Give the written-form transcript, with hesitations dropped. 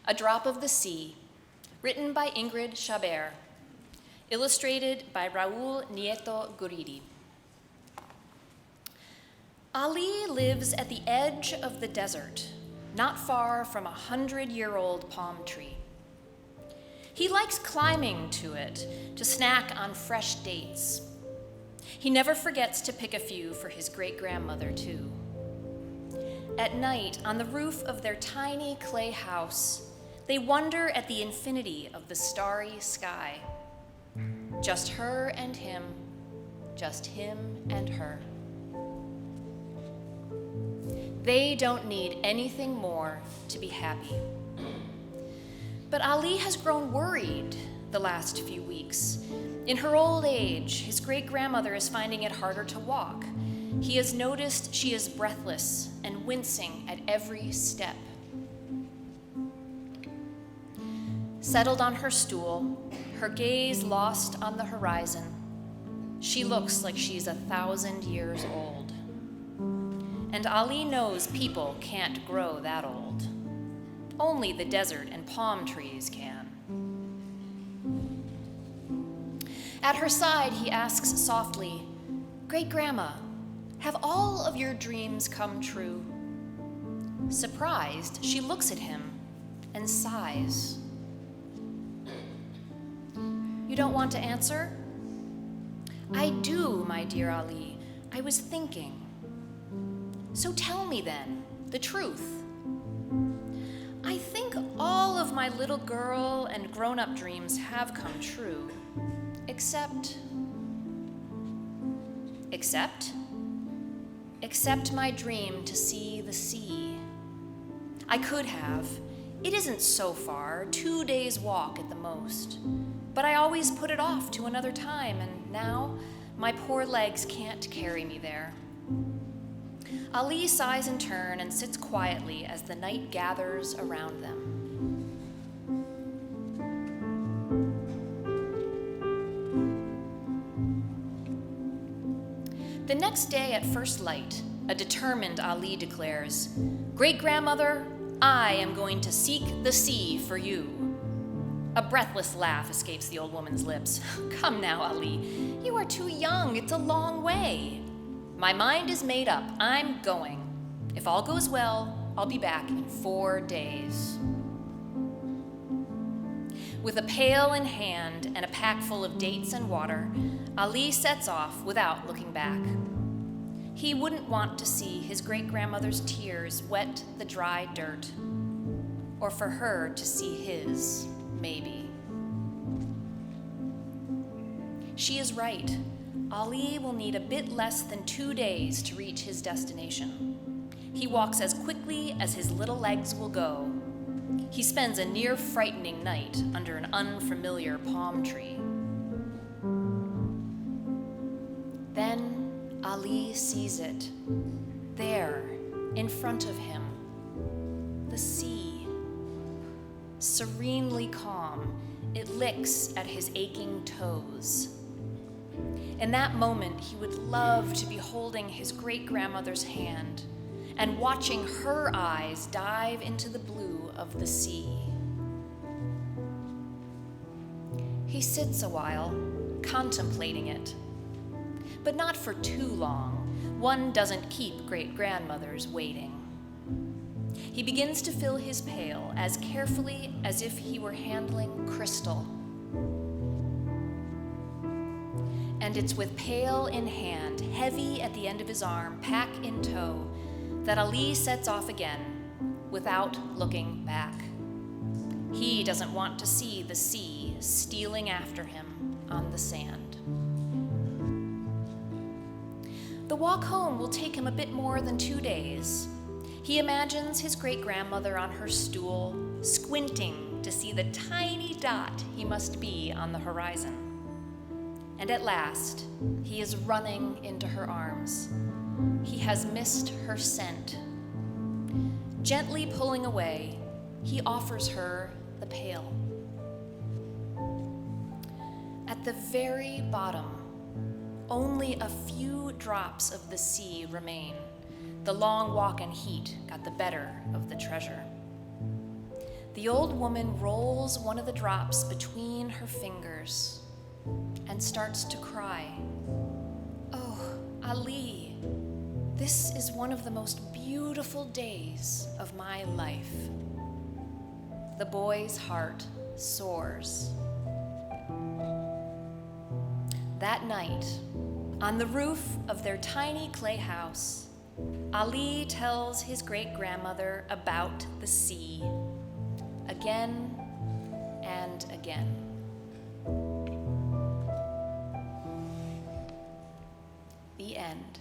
A Drop of the Sea, written by Ingrid Chabbert, illustrated by Raul Nieto Guridi. Ali lives at the edge of the desert, not far from a 100-year-old palm tree. He likes climbing to it to snack on fresh dates. He never forgets to pick a few for his great-grandmother, too. At night, on the roof of their tiny clay house, they wonder at the infinity of the starry sky. Just her and him, just him and her. They don't need anything more to be happy. But Ali has grown worried the last few weeks. In her old age, his great-grandmother is finding it harder to walk. He has noticed she is breathless and wincing at every step. Settled on her stool, her gaze lost on the horizon, she looks like she's 1,000 years old. And Ali knows people can't grow that old. Only the desert and palm trees can. At her side, he asks softly, "Great-grandma, have all of your dreams come true?" Surprised, she looks at him and sighs. "You don't want to answer?" "I do, my dear Ali. I was thinking." "So tell me then, the truth." "I think all of my little girl and grown-up dreams have come true, except my dream to see the sea. I could have. It isn't so far, 2 days' walk at the most. But I always put it off to another time, and now my poor legs can't carry me there." Ali sighs in turn and sits quietly as the night gathers around them. The next day at first light, a determined Ali declares, "Great-grandmother, I am going to seek the sea for you." A breathless laugh escapes the old woman's lips. "Come now, Ali, you are too young. It's a long way." "My mind is made up. I'm going. If all goes well, I'll be back in 4 days." With a pail in hand and a pack full of dates and water, Ali sets off without looking back. He wouldn't want to see his great-grandmother's tears wet the dry dirt, or for her to see his, maybe. She is right. Ali will need a bit less than 2 days to reach his destination. He walks as quickly as his little legs will go. He spends a near frightening night under an unfamiliar palm tree. Then Ali sees it, there, in front of him, the sea. Serenely calm, it licks at his aching toes. In that moment, he would love to be holding his great-grandmother's hand and watching her eyes dive into the blue of the sea. He sits a while, contemplating it. But not for too long. One doesn't keep great-grandmothers waiting. He begins to fill his pail as carefully as if he were handling crystal. And it's with pail in hand, heavy at the end of his arm, pack in tow, that Ali sets off again, without looking back. He doesn't want to see the sea stealing after him on the sand. The walk home will take him a bit more than 2 days. He imagines his great-grandmother on her stool, squinting to see the tiny dot he must be on the horizon. And at last, he is running into her arms. He has missed her scent. Gently pulling away, he offers her the pail. At the very bottom, only a few drops of the sea remain. The long walk and heat got the better of the treasure. The old woman rolls one of the drops between her fingers and starts to cry. Oh, Ali, this is one of the most beautiful days of my life. The boy's heart soars. That night, on the roof of their tiny clay house, Ali tells his great-grandmother about the sea, again and again. The end.